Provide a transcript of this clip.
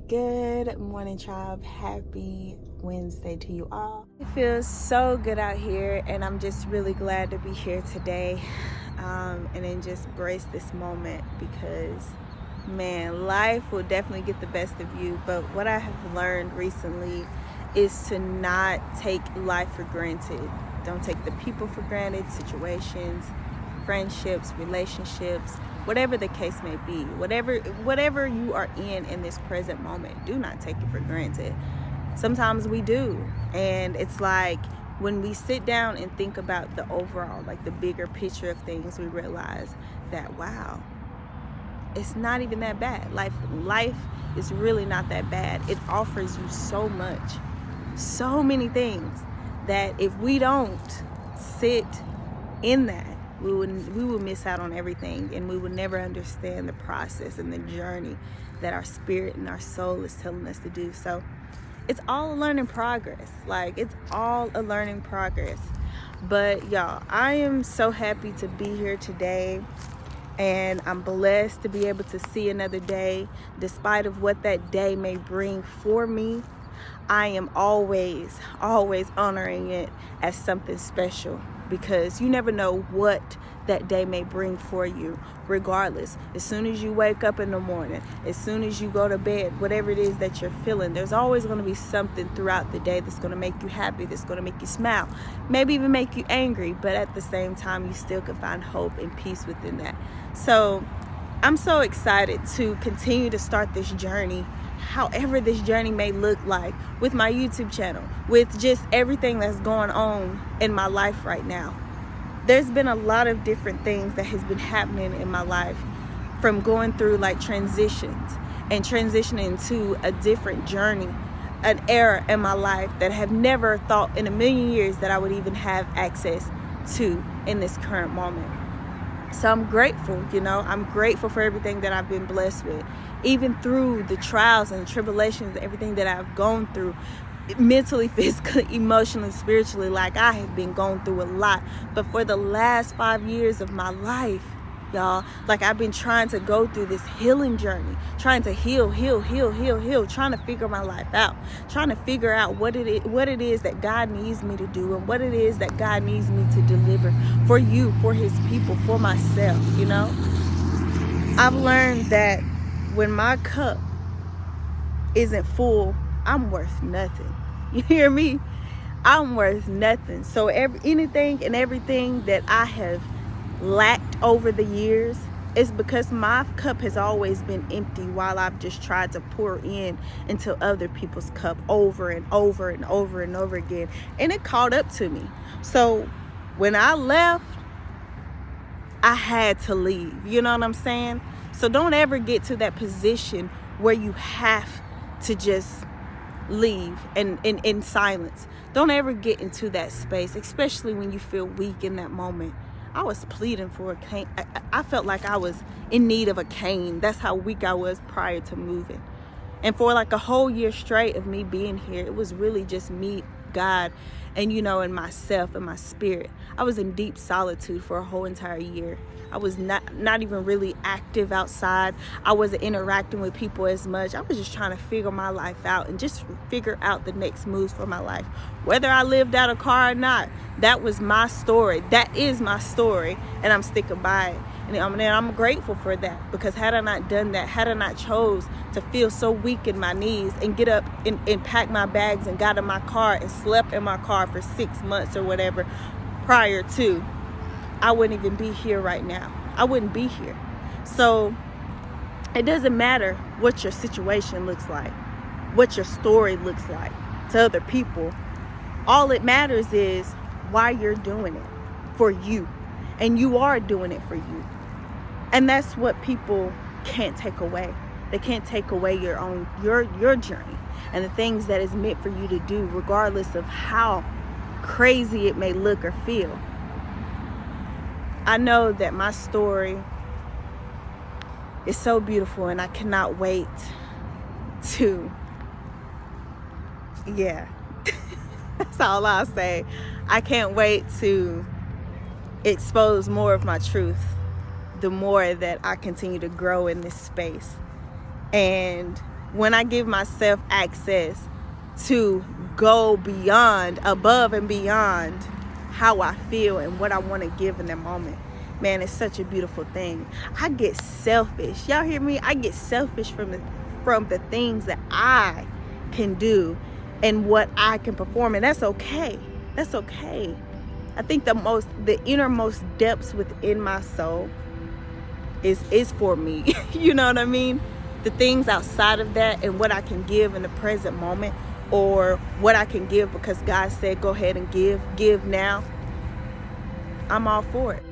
Good morning, tribe. Happy Wednesday to you all. It feels so good out here, and I'm just really glad to be here today and then just brace this moment because, man, life will definitely get the best of you. But what I have learned recently is to not take life for granted. Don't take the people for granted, situations, friendships, relationships, whatever the case may be, whatever you are in this present moment, do not take it for granted. Sometimes we do, and it's like when we sit down and think about the overall, like the bigger picture of things, we realize that, wow, it's not even that bad. Life is really not that bad. It offers you so much, so many things, that if we don't sit in that, we would miss out on everything, and we would never understand the process and the journey that our spirit and our soul is telling us to do. So it's all a learning progress. It's all a learning progress. But y'all, I am so happy to be here today, and I'm blessed to be able to see another day. Despite of what that day may bring for me, I am always honoring it as something special, because you never know what that day may bring for you. Regardless, as soon as you wake up in the morning, as soon as you go to bed, whatever it is that you're feeling, there's always going to be something throughout the day that's going to make you happy, that's going to make you smile, maybe even make you angry, but at the same time, you still can find hope and peace within that. So I'm so excited to continue to start this journey, however this journey may look like, with my YouTube channel, with just everything that's going on in my life right now. There's been a lot of different things that has been happening in my life, from going through transitions and transitioning to a different journey, an era in my life that I have never thought in a million years that I would even have access to in this current moment. So I'm grateful, I'm grateful for everything that I've been blessed with, even through the trials and tribulations, everything that I've gone through, mentally, physically, emotionally, spiritually. I have been going through a lot. But for the last 5 years of my life, y'all, I've been trying to go through this healing journey, trying to heal, trying to figure my life out, trying to figure out what it is that God needs me to do, and what it is that God needs me to deliver for you, for his people, for myself. I've learned that when my cup isn't full, I'm worth nothing. You hear me? I'm worth nothing. So anything and everything that I have lacked over the years is because my cup has always been empty, while I've just tried to pour into other people's cup over and over and over and over again, and it caught up to me. So when I left, I had to leave. You know what I'm saying? So don't ever get to that position where you have to just leave and in silence. Don't ever get into that space, especially when you feel weak in that moment. I was pleading for a cane. I felt like I was in need of a cane. That's how weak I was prior to moving. And for a whole year straight of me being here, it was really just me, God, and and myself and my spirit. I was in deep solitude for a whole entire year. I was not even really active outside. I wasn't interacting with people as much. I was just trying to figure my life out and just figure out the next moves for my life. Whether I lived out a car or not, that was my story. That is my story, and I'm sticking by it. And I'm grateful for that, because had I not done that, had I not chose to feel so weak in my knees and get up and pack my bags and got in my car and slept in my car for 6 months or whatever prior to, I wouldn't even be here right now. I wouldn't be here. So it doesn't matter what your situation looks like, what your story looks like to other people. All it matters is why you're doing it for you. And you are doing it for you. And that's what people can't take away. They can't take away your journey and the things that is meant for you to do, regardless of how crazy it may look or feel. I know that my story is so beautiful, and I cannot wait to, that's all I'll say. I can't wait to expose more of my truth the more that I continue to grow in this space. And when I give myself access to go beyond, above and beyond how I feel and what I want to give in that moment, man, it's such a beautiful thing. I get selfish. Y'all hear me? I get selfish from the things that I can do and what I can perform, and that's okay. That's okay. I think the innermost depths within my soul is for me. You know what I mean? The things outside of that and what I can give in the present moment, or what I can give because God said go ahead and give now, I'm all for it.